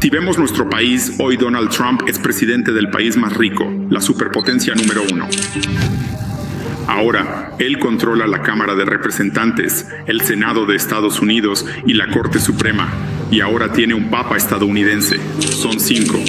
Si vemos nuestro país, hoy Donald Trump es presidente del país más rico, la superpotencia número 1. Ahora, él controla la Cámara de Representantes, el Senado de Estados Unidos y la Corte Suprema. Y ahora tiene un papa estadounidense. Son 5.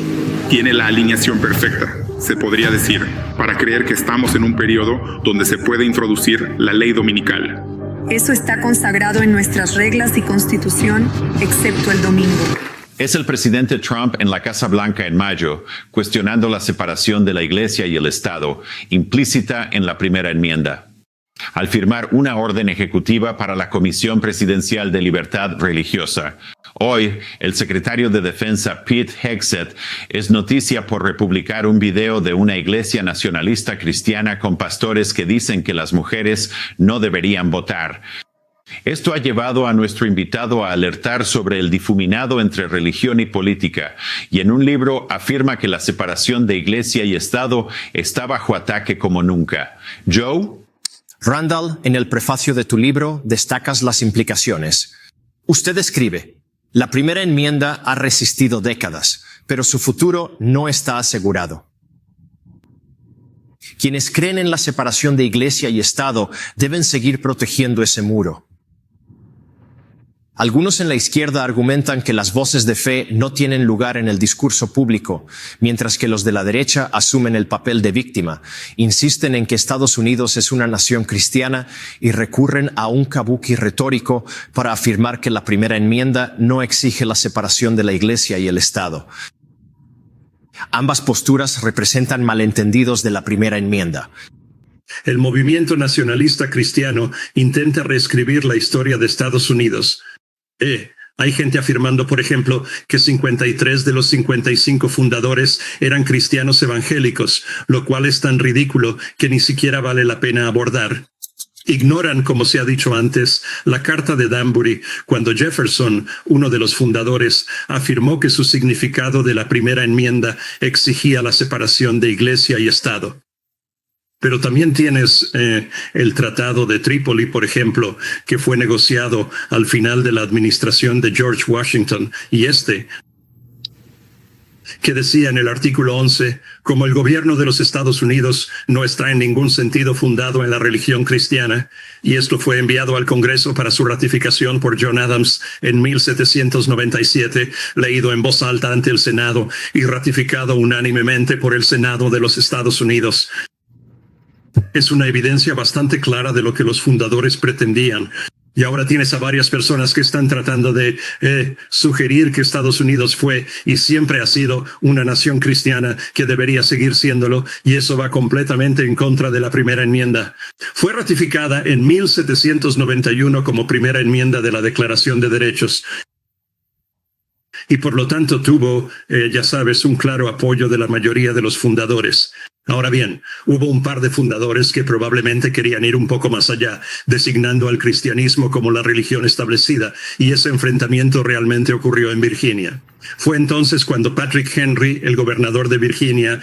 Tiene la alineación perfecta, se podría decir, para creer que estamos en un periodo donde se puede introducir la ley dominical. Eso está consagrado en nuestras reglas y constitución, excepto el domingo. Es el presidente Trump en la Casa Blanca en mayo, cuestionando la separación de la Iglesia y el Estado, implícita en la primera enmienda, al firmar una orden ejecutiva para la Comisión Presidencial de Libertad Religiosa. Hoy, el secretario de Defensa Pete Hegseth es noticia por republicar un video de una iglesia nacionalista cristiana con pastores que dicen que las mujeres no deberían votar. Esto ha llevado a nuestro invitado a alertar sobre el difuminado entre religión y política, y en un libro afirma que la separación de iglesia y Estado está bajo ataque como nunca. Joe? Randall, en el prefacio de tu libro destacas las implicaciones. Usted escribe: la primera enmienda ha resistido décadas, pero su futuro no está asegurado. Quienes creen en la separación de Iglesia y Estado deben seguir protegiendo ese muro. Algunos en la izquierda argumentan que las voces de fe no tienen lugar en el discurso público, mientras que los de la derecha asumen el papel de víctima, insisten en que Estados Unidos es una nación cristiana y recurren a un kabuki retórico para afirmar que la primera enmienda no exige la separación de la Iglesia y el Estado. Ambas posturas representan malentendidos de la primera enmienda. El movimiento nacionalista cristiano intenta reescribir la historia de Estados Unidos. Hay gente afirmando, por ejemplo, que 53 de los 55 fundadores eran cristianos evangélicos, lo cual es tan ridículo que ni siquiera vale la pena abordar. Ignoran, como se ha dicho antes, la Carta de Danbury, cuando Jefferson, uno de los fundadores, afirmó que su significado de la primera enmienda exigía la separación de Iglesia y Estado. Pero también tienes el Tratado de Trípoli, por ejemplo, que fue negociado al final de la administración de George Washington, y que decía en el artículo 11, como el gobierno de los Estados Unidos no está en ningún sentido fundado en la religión cristiana, y esto fue enviado al Congreso para su ratificación por John Adams en 1797, leído en voz alta ante el Senado y ratificado unánimemente por el Senado de los Estados Unidos. Es una evidencia bastante clara de lo que los fundadores pretendían. Y ahora tienes a varias personas que están tratando de sugerir que Estados Unidos fue y siempre ha sido una nación cristiana que debería seguir siéndolo, y eso va completamente en contra de la primera enmienda. Fue ratificada en 1791 como primera enmienda de la Declaración de Derechos. Y por lo tanto tuvo, ya sabes, un claro apoyo de la mayoría de los fundadores. Ahora bien, hubo un par de fundadores que probablemente querían ir un poco más allá, designando al cristianismo como la religión establecida, y ese enfrentamiento realmente ocurrió en Virginia. Fue entonces cuando Patrick Henry, el gobernador de Virginia,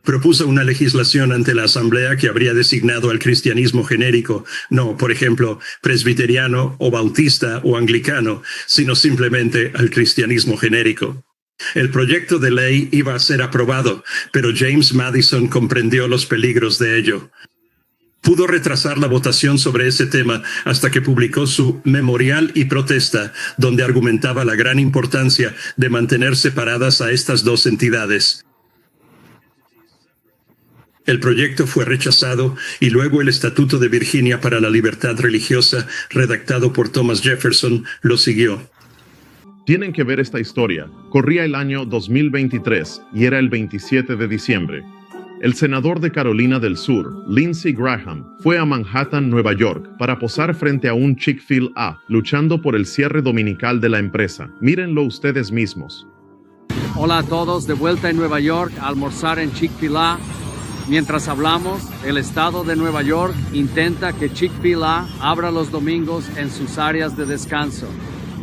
propuso una legislación ante la Asamblea que habría designado al cristianismo genérico, no, por ejemplo, presbiteriano o bautista o anglicano, sino simplemente al cristianismo genérico. El proyecto de ley iba a ser aprobado, pero James Madison comprendió los peligros de ello. Pudo retrasar la votación sobre ese tema hasta que publicó su Memorial y Protesta, donde argumentaba la gran importancia de mantener separadas a estas dos entidades. El proyecto fue rechazado y luego el Estatuto de Virginia para la Libertad Religiosa, redactado por Thomas Jefferson, lo siguió. Tienen que ver esta historia. Corría el año 2023 y era el 27 de diciembre. El senador de Carolina del Sur, Lindsey Graham, fue a Manhattan, Nueva York, para posar frente a un Chick-fil-A, luchando por el cierre dominical de la empresa. Mírenlo ustedes mismos. Hola a todos, de vuelta en Nueva York a almorzar en Chick-fil-A. Mientras hablamos, el estado de Nueva York intenta que Chick-fil-A abra los domingos en sus áreas de descanso.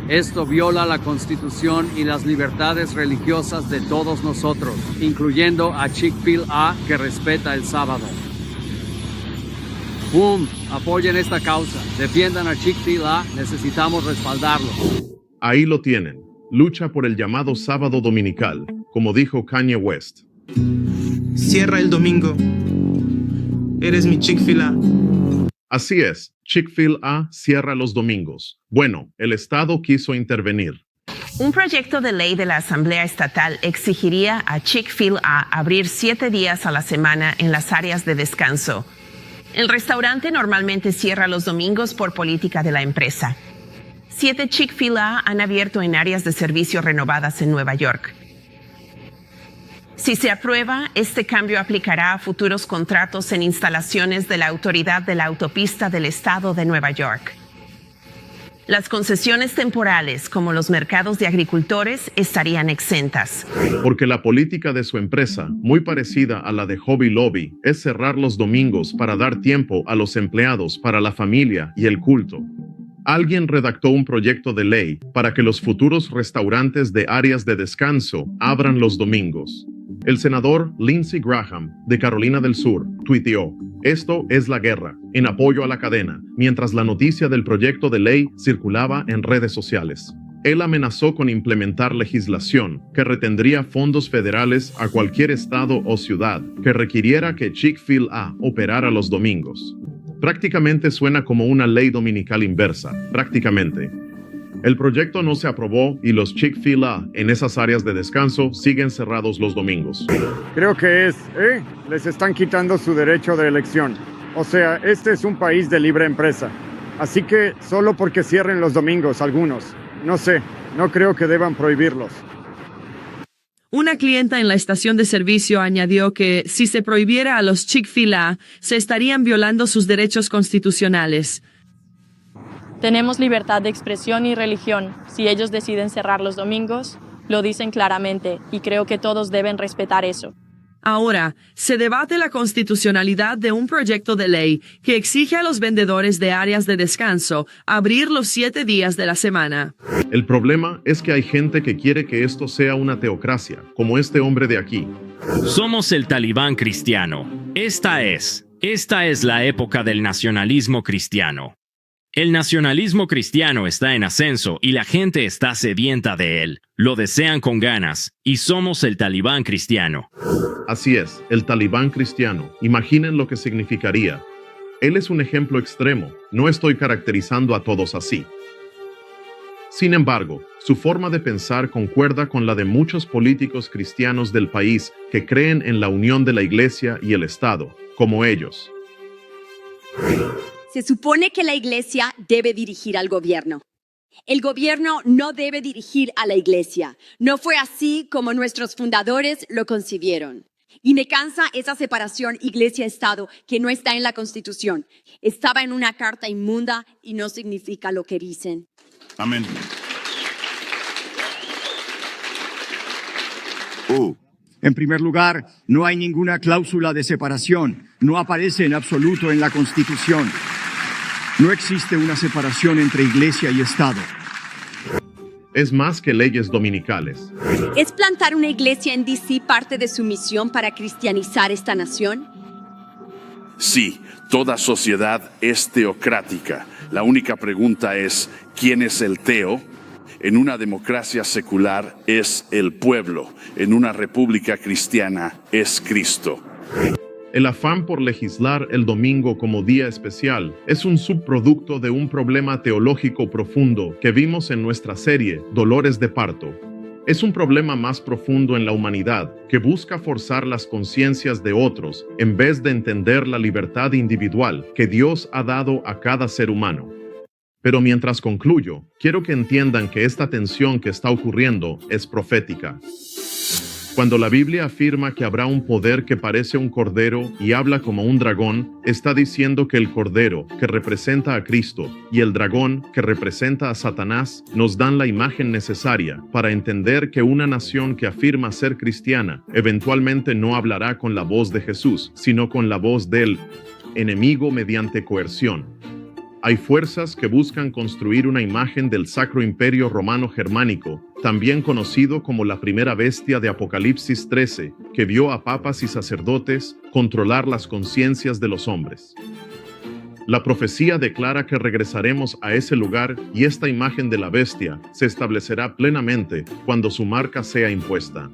Esto viola la Constitución y las libertades religiosas de todos nosotros, incluyendo a Chick-fil-A, que respeta el sábado. ¡Boom! Apoyen esta causa. Defiendan a Chick-fil-A. Necesitamos respaldarlo. Ahí lo tienen. lucha por el llamado sábado dominical, como dijo Kanye West. Cierra el domingo. Eres mi Chick-fil-A. Así es, Chick-fil-A cierra los domingos. Bueno, el Estado quiso intervenir. Un proyecto de ley de la Asamblea Estatal exigiría a Chick-fil-A abrir 7 días a la semana en las áreas de descanso. El restaurante normalmente cierra los domingos por política de la empresa. 7 Chick-fil-A han abierto en áreas de servicio renovadas en Nueva York. Si se aprueba, este cambio aplicará a futuros contratos en instalaciones de la Autoridad de la Autopista del Estado de Nueva York. Las concesiones temporales, como los mercados de agricultores, estarían exentas. Porque la política de su empresa, muy parecida a la de Hobby Lobby, es cerrar los domingos para dar tiempo a los empleados para la familia y el culto. Alguien redactó un proyecto de ley para que los futuros restaurantes de áreas de descanso abran los domingos. El senador Lindsey Graham, de Carolina del Sur, tuiteó: "Esto es la guerra", en apoyo a la cadena, mientras la noticia del proyecto de ley circulaba en redes sociales. Él amenazó con implementar legislación que retendría fondos federales a cualquier estado o ciudad que requiriera que Chick-fil-A operara los domingos. Prácticamente suena como una ley dominical inversa, prácticamente. El proyecto no se aprobó y los Chick-fil-A en esas áreas de descanso siguen cerrados los domingos. Creo que les están quitando su derecho de elección. O sea, este es un país de libre empresa. Así que solo porque cierren los domingos algunos, no sé, no creo que deban prohibirlos. Una clienta en la estación de servicio añadió que si se prohibiera a los Chick-fil-A, se estarían violando sus derechos constitucionales. Tenemos libertad de expresión y religión. Si ellos deciden cerrar los domingos, lo dicen claramente, y creo que todos deben respetar eso. Ahora, se debate la constitucionalidad de un proyecto de ley que exige a los vendedores de áreas de descanso abrir los 7 días de la semana. El problema es que hay gente que quiere que esto sea una teocracia, como este hombre de aquí. Somos el Talibán cristiano. Esta es la época del nacionalismo cristiano. El nacionalismo cristiano está en ascenso y la gente está sedienta de él. Lo desean con ganas y somos el Talibán cristiano. Así es, el Talibán cristiano. Imaginen lo que significaría. Él es un ejemplo extremo. No estoy caracterizando a todos así. Sin embargo, su forma de pensar concuerda con la de muchos políticos cristianos del país que creen en la unión de la Iglesia y el Estado, como ellos. Se supone que la Iglesia debe dirigir al gobierno. El gobierno no debe dirigir a la Iglesia. No fue así como nuestros fundadores lo concibieron. Y me cansa esa separación Iglesia-Estado que no está en la Constitución. Estaba en una carta inmunda y no significa lo que dicen. Amén. En primer lugar, no hay ninguna cláusula de separación. No aparece en absoluto en la Constitución. No existe una separación entre Iglesia y Estado. Es más que leyes dominicales. ¿Es plantar una iglesia en D.C. parte de su misión para cristianizar esta nación? Sí, toda sociedad es teocrática. La única pregunta es, ¿quién es el teo? En una democracia secular es el pueblo. En una república cristiana es Cristo. El afán por legislar el domingo como día especial es un subproducto de un problema teológico profundo que vimos en nuestra serie Dolores de Parto. Es un problema más profundo en la humanidad que busca forzar las conciencias de otros en vez de entender la libertad individual que Dios ha dado a cada ser humano. Pero mientras concluyo, quiero que entiendan que esta tensión que está ocurriendo es profética. Cuando la Biblia afirma que habrá un poder que parece un cordero y habla como un dragón, está diciendo que el cordero, que representa a Cristo, y el dragón, que representa a Satanás, nos dan la imagen necesaria para entender que una nación que afirma ser cristiana eventualmente no hablará con la voz de Jesús, sino con la voz del enemigo mediante coerción. Hay fuerzas que buscan construir una imagen del Sacro Imperio Romano Germánico, también conocido como la primera bestia de Apocalipsis 13, que vio a papas y sacerdotes controlar las conciencias de los hombres. La profecía declara que regresaremos a ese lugar y esta imagen de la bestia se establecerá plenamente cuando su marca sea impuesta.